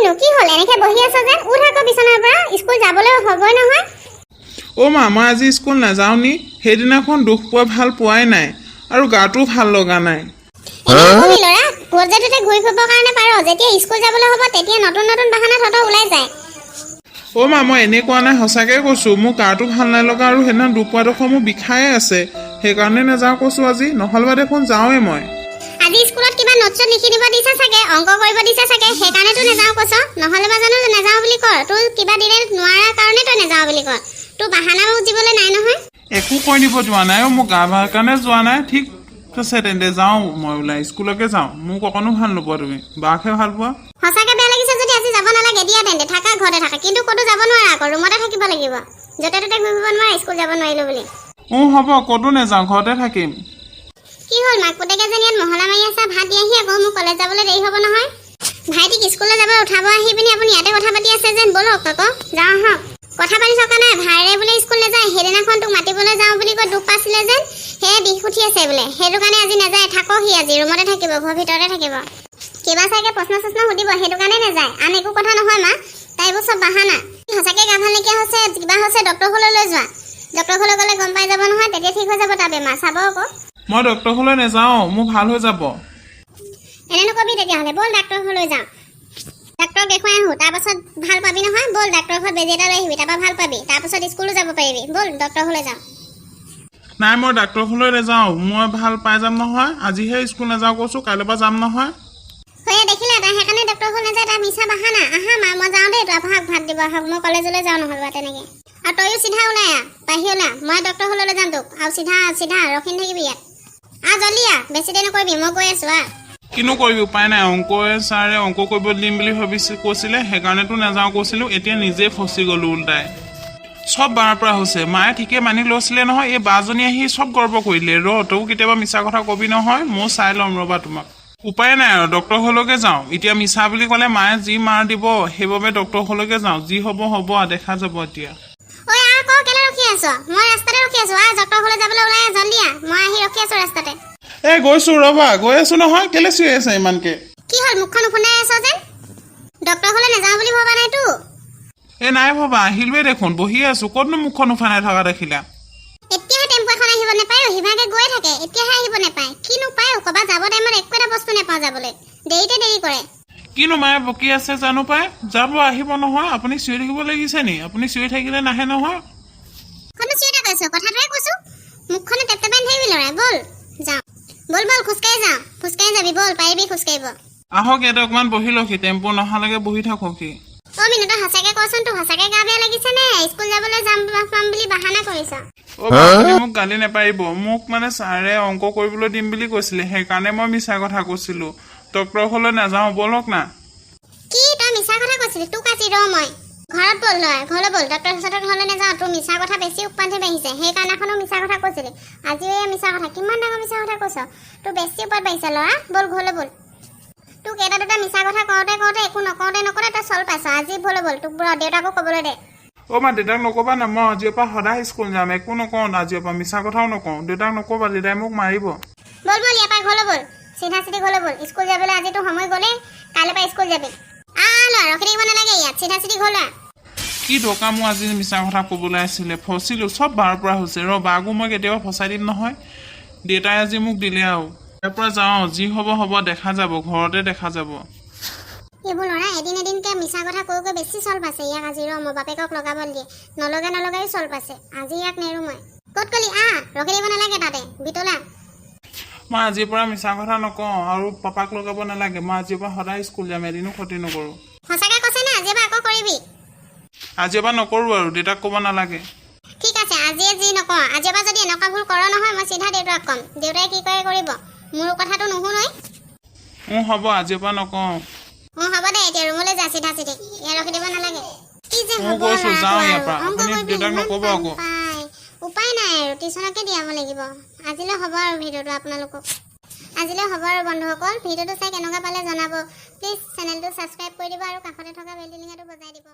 কিনো কি হল এনেকে বহি আছ যে উঠ আকৌ বিছনাৰ পৰা স্কুল যাবলৈ হ'বই নহয় ও মা মই আজি স্কুল নাযাওঁ নি সেইদিনাখন দুখ পোৱা ভাল পোৱাই নাই আৰু গাটো ভাল লগা নাই তুমি লৰা গজেটোতে ঘূৰি ফুৰিবৰ কাৰণে পাৰ যেতিয়া স্কুল যাবলৈ হ'ব তেতিয়া নতুন নতুন বাহানা থত ওলাই যায় ও মা মই এনে কোৱা নাই সঁচাকে কৈছো মোৰ গাটো ভাল নাই লগা আৰু সেইদিনা দুখ পোৱাডোখৰ মোৰ বিষায়ে আছে সেইকাৰণে নাযাওঁ কৈছো আজি নহ'লে দেখোন যাওঁৱে মই আজি স্কুলত কিবা নোটছ লিখি দিব দিছা চাগে অংক কৰিব দিছা চাগে সেইকাৰণে তো নাযাওঁ কৈছ নহ'লে বা জানো নাযাওঁ বুলি কৰ তোৰ কিবা দিলে নোৱাৰা কাৰণে তই নাযাওঁ বুলি কৰ তোৰ বাহানা বুজিবলৈ নাই নহয় একো কৈ দিব যোৱা নাই মোৰ গা ভাল কাৰণে যোৱা নাই ঠিক আছে তেন্তে যাওঁ মই ওলাই স্কুলকে যাওঁ মোক অকণো ভাল নোপোৱা তুমি বাকহে ভাল পোৱা সঁচাকে বেয়া লাগিছে যদি আজি যাব নালাগে দিয়া তেন্তে থাকা ঘৰতে থাকা কিন্তু ক'তো যাব নোৱাৰা আকৌ ৰুমতে থাকিব লাগিব য'তে ত'তে ঘূৰি ফুৰিব নোৱাৰা স্কুল যাব নোৱাৰিলো বুলি হ'ব ক'তো নাযাওঁ ঘৰতে থাকিম কি হ'ল মাক পুতেকে যেন ইয়াত মহলা মাৰি আছে ভাত দি আহি আকৌ মোক কলেজ যাবলৈ দেৰি হ'ব নহয় ভাইটিক স্কুললৈ যাব উঠাব আহি পিনি আপুনি ইয়াতে কথা পাতি আছে যেন বলক আকৌ যাওঁ আহক কথা পাতি থকা নাই ভাইৰে বোলে স্কুল নাযায় সেইদিনাখন তোক মাতিবলৈ যাওঁ বুলি কৈ দুখ পাইছিলে যেন সেয়ে বিষ উঠি আছে বোলে সেইটো কাৰণে আজি নাযায় থাকক সি আজি ৰুমতে থাকিব ঘৰ ভিতৰতে থাকিব কিবা চাগে প্ৰশ্ন সুধিব সেইটো কাৰণে নাযায় আন একো কথা নহয় মা তাইবোৰ চব বাহানা সঁচাকে গা ভাল নাইকিয়া হৈছে কিবা হৈছে ডক্টৰ ঘৰলৈ লৈ যোৱা ডক্টৰ ঘৰলৈ গ'লে গম পাই যাব নহয় তেতিয়া ঠিক হৈ যাব তাৰ বেমাৰ চাব আকৌ মই ডক্টৰ ঘৰলৈ নাযাওঁ মোৰ ভাল হৈ যাব এনে নকবি তেতিয়াহ'লে ব'ল ডাক্তৰ ঘৰলৈ যাওঁ ডাক্তৰক দেখুৱাই আহোঁ তাৰপাছত ভাল পাবি নহয় ব'ল ডাক্তৰ ঘৰত বেজি এটা লৈ আহিবি তাৰপৰা ভাল পাবি তাৰপাছত স্কুলো যাব পাৰিবি ব'ল ডক্তৰ ঘৰলৈ যাওঁ নাই মই ডাক্তৰ ঘৰলৈ নাযাওঁ মই ভাল পাই যাম নহয় আজিহে স্কুল নাযাওঁ কৈছোঁ কাইলৈৰ পৰা যাম নহয় হয় দেখিলে তাই সেইকাৰণে ডক্তৰ ঘৰলৈ নাযায় তাৰ মিছা বাহানা আহা মা মই যাওঁ দেই তই আহক ভাত দিব আহক মই কলেজলৈ যাওঁ নহ'লে তেনেকৈ আৰু তয়ো চিধা ওলাই আহ বাহিৰলৈ মই ডক্তৰ ঘৰলৈ যাম তোক আৰু চিধা ৰখি থাকিবি ইয়াত জল্দি বেছি দেৰি নকৰিবি মই গৈ আছোঁ কিনো কৰিবি উপায় নাই ছাৰে অংক কৰিব দিম বুলি কৈছিলে সেইকাৰণেতো নাযাওঁ কৈছিলোঁ এতিয়া নিজে ফচি গ'লোঁ ওলটাই চব বাৰ পৰা হৈছে মায়ে ঠিকে মানি লৈছিলে নহয় এই বাজনী আহি চব গৰ্ব কৰিলে তয়ো কেতিয়াবা মিছা কথা কবি নহয় মই চাই ল'ম ৰ'বা তোমাক উপায় নাই আৰু ডক্তৰ ঘৰলৈকে যাওঁ এতিয়া মিছা বুলি ক'লে মায়ে যি মাৰ দিব সেইবাবে ডক্তৰ ঘৰলৈকে যাওঁ যি হ'ব দেখা যাব এতিয়া মই ৰাস্তাতে ৰখি আছোঁ ডক্তৰ ঘৰলৈ যাবলৈ ওলাই জল্দি মই আহি ৰখি আছোঁ ৰাস্তাতে গৈছোঁ ৰ'বা গৈ আছোঁ নহয় কেলে চিঞৰি আছে ইমানকে কি হ'ল মুখখন উফন্দাই আছ যেন ডক্তৰ ঘৰলৈ নাযাওঁ বুলি ভবা নাইতো নাই ভবা আহিলোৱে দেখোন বহি আছোঁ ক'তনো মুখখন উফন্দাই থকা দেখিলা এতিয়াহে টেম্পু এখন আহিব নাপায় সিভাগে গৈ থাকে এতিয়াহে আহিব নাপায় কিনো পায় ক'ৰবাত যাব টাইমত একো এটা বস্তু নাপাওঁ যাবলৈ দেৰি কৰে কিনো মায়ে বকি আছে জানো পাই যাব আহিব নহয় আপুনি চিঞৰি থাকিব লাগিছে নি আপুনি চিঞৰি থাকিলে নাহে নহয় কথাটোৱে কৈছোঁ মুখখনে টেপটেপাই ধৰিবি ল'ৰাই ব'ল যাওঁ ব'ল খোজকাঢ়ি যাবি ব'ল পাৰিবি খোজকাঢ়িব আহক ইয়াতে অকণমান বহি লওঁহি টেম্পু নহালৈকে বহি থাকহি মিনু তই সঁচাকে কচোন তোৰ সঁচাকে গা বেয়া লাগিছে নে স্কুল যাবলৈ যাম বুলি বাহানা কৰিছ আপুনি মোক গালি নাপাৰিব মোক মানে ছাৰে অংক কৰিবলৈ দিম বুলি কৈছিলে সেইকাৰণে মই মিছা কথা কৈছিলোঁ ডক্টৰ ঘৰলৈ নাযাওঁ ব'লক না কি তই মিছা কথা কৈছিলি তোক আজি মই ঘৰত ব'ল লয় ঘৰলৈ ব'ল ডক্টৰ ঘৰলৈ নাযাওঁ তোৰ মিছা কথা বেছি উৎপাদে বাঢ়িছে সেইকাৰণেখনো মিছা কথা কৈছিলি আজিও এই মিছা কথা কিমান ডাঙৰ মিছা কথা কৈছ তোৰ বেছি উৎপাদ বাঢ়িছে ল'ৰা ব'ল ঘৰলৈ ব'ল তোক এটা দুটা মিছা কথা কওঁতে একো নকওঁতে তই চল পাইছ আজি ঘৰলৈ ব'ল তোক দেউতাকো ক'বলৈ দে মা দেউতাক নক'বা না মই আজিৰ পৰা সদায় স্কুল যাম একো নকওঁ আজিৰ পৰা মিছা কথাও নকওঁ দেউতাক নক'বা দেউতাই মোক মাৰিব ব'ল ইয়াৰ পৰা ঘৰলৈ ব'ল চিধা ঘৰলৈ ব'ল স্কুল যাবলৈ আজিতো সময় গ'লে কাইলৈ পৰা স্কুল যাবি ল'ৰা ৰখি থাকিব নালাগে ইয়াত চিধা ঘৰলৈ কি দৰকাৰ মোৰ আজি মিছা কথা ক'বলৈ আছিলে ফচিলোঁ চব বাৰৰ পৰা হৈছে বাকো মই কেতিয়াবা ফচাই দিম নহয় দেউতাই আজি মোক দিলে আৰু ইয়াৰ পৰা যাওঁ যি হ'ব দেখা যাব ঘৰতে দেখা যাব এইবোৰ ল'ৰা এদিনকে মিছা কথা কৈ বেছি চল পাইছে ইয়াক আজি মই বাপেকক লগাব দিয়ে নলগাই চল পাইছে আজি ইয়াক নেৰো মই ক'ত গলি ৰখি দিব নালাগে তাতে বিতলা মই আজিৰ পৰা মিছা কথা নকওঁ আৰু পাপাক লগাব নালাগে মই আজিৰ পৰা সদায় স্কুল যাম এদিনো ক্ষতি নকৰোঁ সঁচাকৈ কৈছে নে আজিৰ পৰা আকৌ কৰিবি আজিৰ পৰা নকৰোঁ আৰু দেউতাক ক'ব নালাগে ঠিক আছে আজিয়ে যি নকওঁ আজিৰ পৰা যদি এনেকুৱা ভুল কৰ নহয় মই চিধা দেউতাক ক'ম দেউতাই কি কৰে কৰিব মোৰ কথাটো নুশুনই হ'ব আজিৰ পৰা নকওঁ হ'ব দে এতিয়া ৰুমলৈ যা চিধা ইয়াত ৰখি দিব নালাগে কি যে হ'ব যাওঁ ইয়াৰ পৰা আপুনি দেউতাক নক'ব আকৌ উপায় নাই আৰু টিউচনকে দিয়াব লাগিব আজিলৈ হ'ব আৰু ভিডিঅ'টো আপোনালোকক আজিলৈ হ'ব আৰু বন্ধুসকল ভিডিঅ'টো চাই কেনেকুৱা পালে জনাব প্লিজ চেনেলটো ছাবস্ক্ৰাইব কৰি দিব আৰু কাষতে থকা বেল টিলিঙাটো বজাই দিব